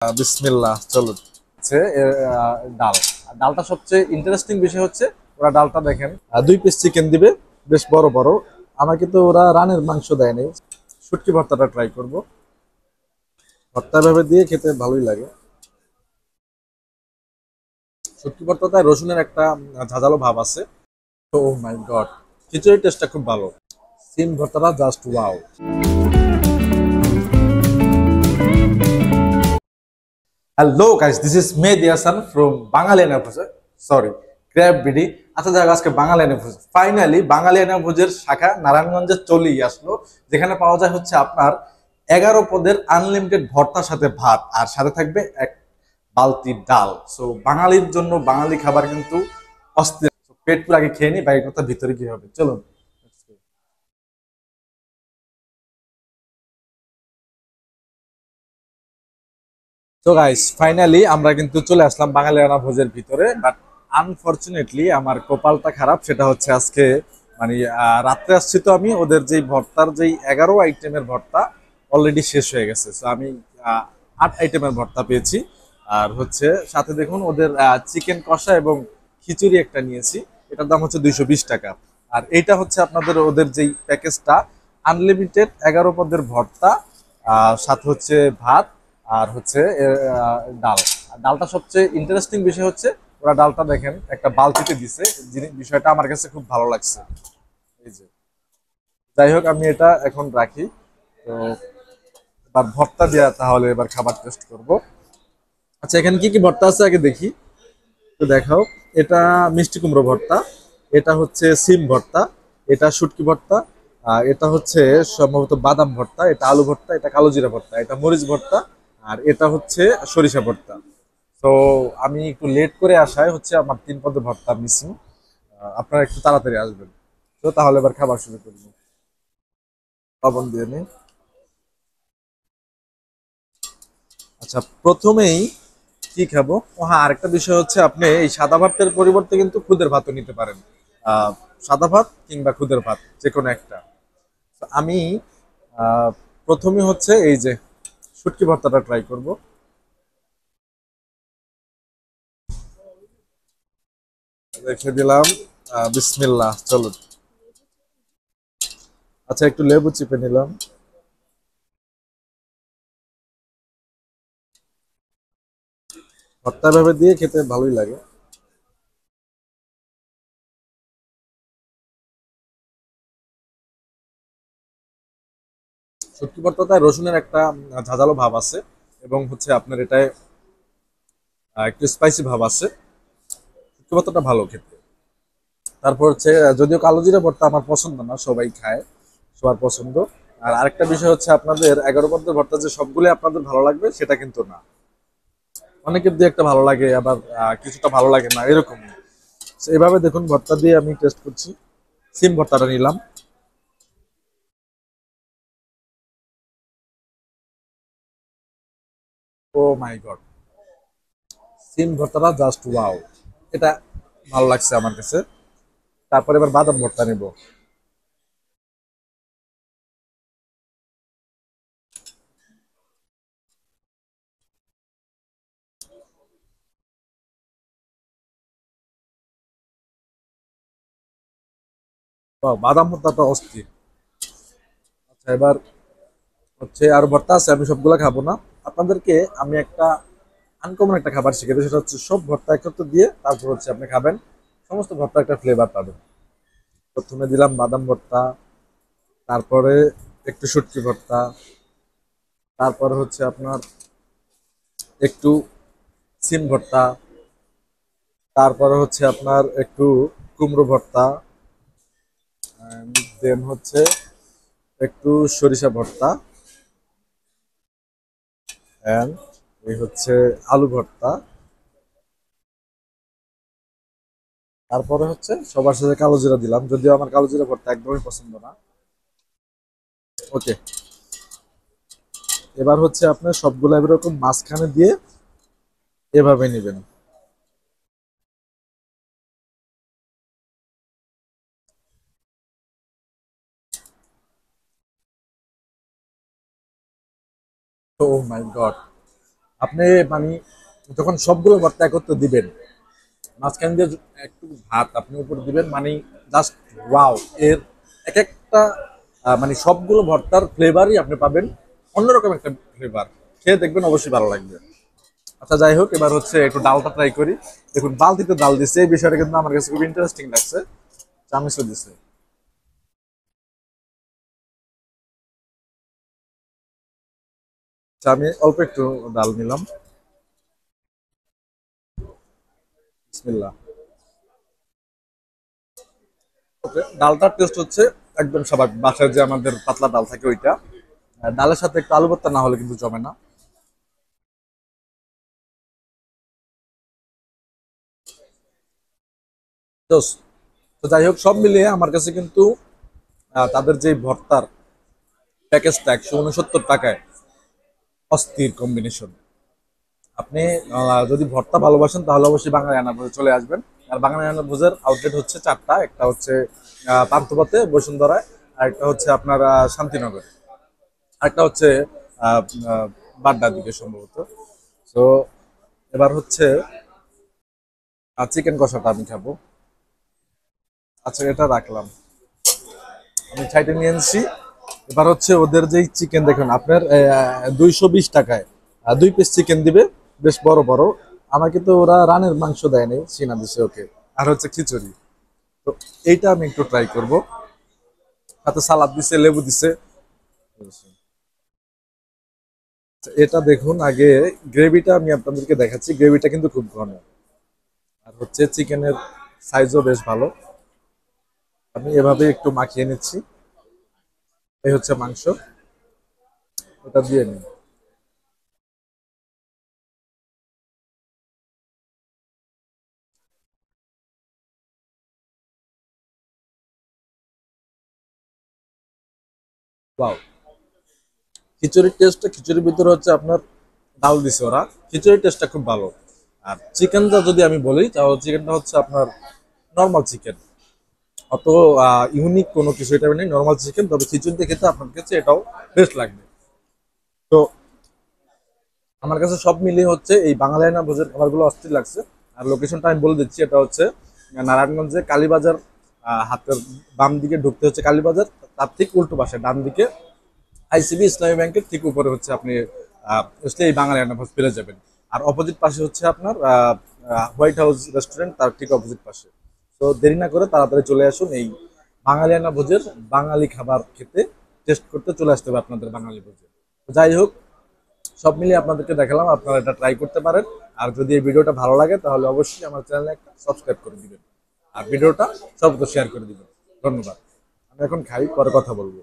বিসমিল্লাহ চলুন হচ্ছে ডাল। ডালটা সবচেয়ে ইন্টারেস্টিং বিষয় হচ্ছে ওরা ডালটা দেখেন 2 পিস চিকেন দিবে, বেশ বড় বড়। আমাকে তো ওরা রানের মাংস দেয়নি। শুটকি ভর্তাটা ট্রাই করব। ভর্তা ভাবে দিয়ে খেতে ভালোই লাগে। শুটকি ভর্তাতে রসুনের একটা ঝাঁঝালো ভাব আছে। ও মাই গড, খিচুড়ির টেস্টটা খুব ভালো। সিম ভর্তাটা just wow. Hello guys, this is Mehedi Hasan from Bangali এনাফুজ। Sorry, crab BD. আচ্ছা যাক, আজকে বাঙালি এনাফুজ ফাইনালি বাঙালি এনাফুজের শাখা নারায়ণগঞ্জে চলেই আসলো, যেখানে পাওয়া যায় হচ্ছে আপনার 11 পদের আনলিমিটেড ভর্তার সাথে ভাত, আর সাথে থাকবে এক বালতি ডাল। সো বাঙালির জন্য বাঙালি খাবার কিন্তু অস্থির। So, পেট পুরো আগে খেয়ে নি, বাইরের কথা ভিতরে কি হবে চলুন। তো গাইস ফাইনালি আমরা কিন্তু চলে আসলাম বাঙালি রান্না ভোজের ভিতরে, বাট আনফরচুনেটলি আমার কপালটা খারাপ। সেটা হচ্ছে আজকে মানে রাত্রে আসছি, তো আমি ওদের যেই ভর্তার যেই 11 আইটেমের ভর্তা অলরেডি শেষ হয়ে গেছে। তো আমি 8 আইটেমের ভর্তা পেয়েছি। আর হচ্ছে সাথে দেখুন ওদের চিকেন কষা এবং খিচুড়ি একটা নিয়েছি। এটার দাম হচ্ছে 220 টাকা। আর এইটা হচ্ছে আপনাদের ওদের যেই প্যাকেজটা, আনলিমিটেড 11 পদের ভর্তা, সাথে হচ্ছে ভাত, আর হচ্ছে ডাল। আর ডালটা সবচেয়ে ইন্টারেস্টিং বিষয় হচ্ছে ওরা ডালটা দেখেন একটা বালতিতে দিছে। বিষয়টা আমার কাছে খুব ভালো লাগছে। এই যে, যাই হোক আমি এটা এখন রাখি। তো এবার ভর্তা দিয়া তাহলে এবার খাবার টেস্ট করব। আচ্ছা, এখানে কি কি ভর্তা আছে আগে দেখি। তো দেখাও। এটা মিষ্টি কুমড়ো ভর্তা, এটা হচ্ছে সিম ভর্তা, এটা শুটকি ভর্তা, এটা হচ্ছে সম্ভবত বাদাম ভর্তা, এটা আলু ভর্তা, এটা কালো জিরা ভর্তা, এটা মরিচ ভর্তা, আর এটা হচ্ছে সরিষা ভর্তা। তো আমি একটু লেট করে আসায় হচ্ছে আমার 3 পদের ভর্তা মিসিং। আপনারা একটু তাড়াতাড়ি আসবেন। তো তাহলে এবার খাবার শুরু করবো। লবণ দিয়ে নিই। আচ্ছা, প্রথমেই কি খাবো? ও হ্যাঁ, আরেকটা বিষয় হচ্ছে আপনি এই সাদা ভাতের পরিবর্তে কিন্তু খুদের ভাতও নিতে পারেন। আহ, সাদা ভাত কিংবা খুদের ভাত যে কোনো একটা। তো আমি আহ, প্রথমে হচ্ছে এই যে শুটকি ভর্তাটা ট্রাই করব। রেখে দিলাম। বিসমিল্লাহ চলুন। আচ্ছা, একটু লেবু চিপে নিলাম। ভর্তা ভাবে দিয়ে খেতে ভালোই লাগে। শুটকি ভর্তাতে রসুনের একটা ঝাঁঝালো ভাব আছে, এবং হচ্ছে আপনার এটায় একটু স্পাইসি ভাব আছে। শুটকি ভর্তাটা ভালো খেতে। তারপর হচ্ছে যদিও কালো জিরা ভর্তা আমার পছন্দ না, সবাই খায়, সবার পছন্দ। আর আরেকটা বিষয় হচ্ছে আপনাদের 11 পদের ভর্তা যে সবগুলো আপনাদের ভালো লাগবে সেটা কিন্তু না। অনেকের দিয়ে একটা ভালো লাগে, আবার কিছুটা ভালো লাগে না, এরকম। So, এভাবে দেখুন ভর্তা দিয়ে আমি টেস্ট করছি। সিম ভর্তাটা নিলাম। ও মাই গড, সিম ভর্তাটা জাস্ট ওয়াও। এটা ভালো লাগছে আমার কাছে। তারপর এবার বাদাম ভর্তা নিব। বাদাম ভর্তাটা অস্থির। আচ্ছা, এবার হচ্ছে আর ভর্তা আছে, আমি সবগুলা খাবো না। আপনাদেরকে আমি একটা আনকমন একটা খাবার শিখে দিই, সেটা হচ্ছে সব ভর্তা একত্র দিয়ে তারপর হচ্ছে আপনি খাবেন, সমস্ত ভর্তা একটা ফ্লেভার পাবেন। প্রথমে দিলাম বাদাম ভর্তা, তারপরে একটু শুটকি ভর্তা, তারপরে হচ্ছে আপনার একটু সিম ভর্তা, তারপরে হচ্ছে আপনার একটু কুমড়ো ভর্তা, দেন হচ্ছে একটু সরিষা ভর্তা, এন্ড এই হচ্ছে আলু ভর্তা। তারপরে হচ্ছে সবার সাথে কালো জিরা দিলাম, যদিও আমার কালো জিরা ভর্তা একদমই পছন্দ না। ওকে, এবার হচ্ছে আপনার সবগুলো এরকম মাঝখানে দিয়ে এভাবে নেবেন। ও মাই গড, আপনি মানে যখন সবগুলো ভর্তা একত্রে দিবেন, মাঝখান দিয়ে একটু ভাত আপনি উপরে দিবেন, মানে জাস্ট ওয়াও। এর এক একটা মানে সবগুলো ভর্তার ফ্লেভারই আপনি পাবেন, অন্যরকম একটা ফ্লেভার। খেয়ে দেখবেন, অবশ্যই ভালো লাগবে। আচ্ছা যাই হোক, এবার হচ্ছে একটু ডালটা ট্রাই করি। দেখুন বালতিতে ডাল দিচ্ছে, এই বিষয়টা কিন্তু আমার কাছে খুব ইন্টারেস্টিং লাগছে। চামিচও দিচ্ছে। আচ্ছা, আমি অল্প একটু ডাল নিলাম। বিসমিল্লাহ। ওকে, ডালটার টেস্ট হচ্ছে একদম স্বাভাবিক, বাসায় যে আমাদের পাতলা ডাল থাকে ওইটা। আর ডালের সাথে একটু আলু ভর্তা না হলে কিন্তু জমে না। তো তো যাই হোক, সব মিলিয়ে আমার কাছে কিন্তু তাদের যে ভর্তার প্যাকেজটা 169 টাকায় অস্থির কম্বিনেশন। আপনি যদি ভর্তা ভালোবাসেন তাহলে অবশ্যই বাঙালি আনারে চলে আসবেন। আর বাঙালি আনারভোজের আউটলেট হচ্ছে চারটা। একটা হচ্ছে পান্থপথে বসুন্ধরায়, আর একটা হচ্ছে আপনার শান্তিনগরে, আরেকটা হচ্ছে আহ, আহ, বাড্ডার দিকে সম্ভবত। তো এবার হচ্ছে চিকেন কষাটা আমি খাবো। আচ্ছা, এটা রাখলাম, আমি সাইডে নিয়ে এনেছি। এবার হচ্ছে ওদের যেই চিকেন দেখুন আপনার 220 টাকায় 2 পিস চিকেন দিবে, বেশ বড় বড়। আমাকে তো ওরা রানের মাংস দেয়নি, সিনা দিছে ওকে। আর হচ্ছে খিচুড়ি। তো এইটা আমি একটু ট্রাই করব। সাথে সালাদ দিছে, লেবু দিছে। আচ্ছা, এটা দেখুন আগে, গ্রেভিটা আমি আপনাদেরকে দেখাচ্ছি। গ্রেভিটা কিন্তু খুব ঘন। আর হচ্ছে চিকেনের সাইজও বেশ ভালো। আমি এভাবে একটু মাখিয়ে নিচ্ছি। এই হচ্ছে মাংস, এটা দিয়ে নিন। ওয়াও, খিচুড়ির টেস্টটা, খিচুড়ির ভিতরে হচ্ছে আপনার ডাল দিছে ওরা। খিচুড়ির টেস্টটা খুব ভালো। আর চিকেনটা যদি আমি বলি, তাহলে চিকেনটা হচ্ছে আপনার নর্মাল চিকেন। অত ইউনিক কোনো কিছু এটা নেই, নর্মাল চিকেন। তবে খিচুড়িতে খেতে আপনার কাছে এটাও বেস্ট লাগবে। তো আমার কাছে সব মিলিয়ে হচ্ছে এই বাঙালিয়ানা ভোজের খাবারগুলো অস্থির লাগছে। আর লোকেশনটা আমি বলে দিচ্ছি, এটা হচ্ছে নারায়ণগঞ্জে কালীবাজার। হাতের বাম দিকে ঢুকতে হচ্ছে কালীবাজার, তার ঠিক উল্টো পাশে ডান দিকে আইসিবি ইসলামী ব্যাংকের ঠিক উপরে হচ্ছে আপনি আসলে এই বাঙালিয়ানা ভোজ পেয়ে যাবেন। আর অপোজিট পাশে হচ্ছে আপনার হোয়াইট হাউস রেস্টুরেন্ট, তার ঠিক অপোজিট পাশে। তো দেরি না করে তাড়াতাড়ি চলে আসুন এই বাঙালিয়ানা ভোজের বাঙালি খাবার খেতে, টেস্ট করতে চলে আসতে হবে আপনাদের বাঙালি ভোজে। তো যাই হোক, সব মিলিয়ে আপনাদেরকে দেখালাম, আপনারা এটা ট্রাই করতে পারেন। আর যদি এই ভিডিওটা ভালো লাগে তাহলে অবশ্যই আমার চ্যানেলে একটা সাবস্ক্রাইব করে দিবেন। আর ভিডিওটা সর্বত্র শেয়ার করে দিবেন। ধন্যবাদ। আমি এখন খাই, পরে কথা বলবো।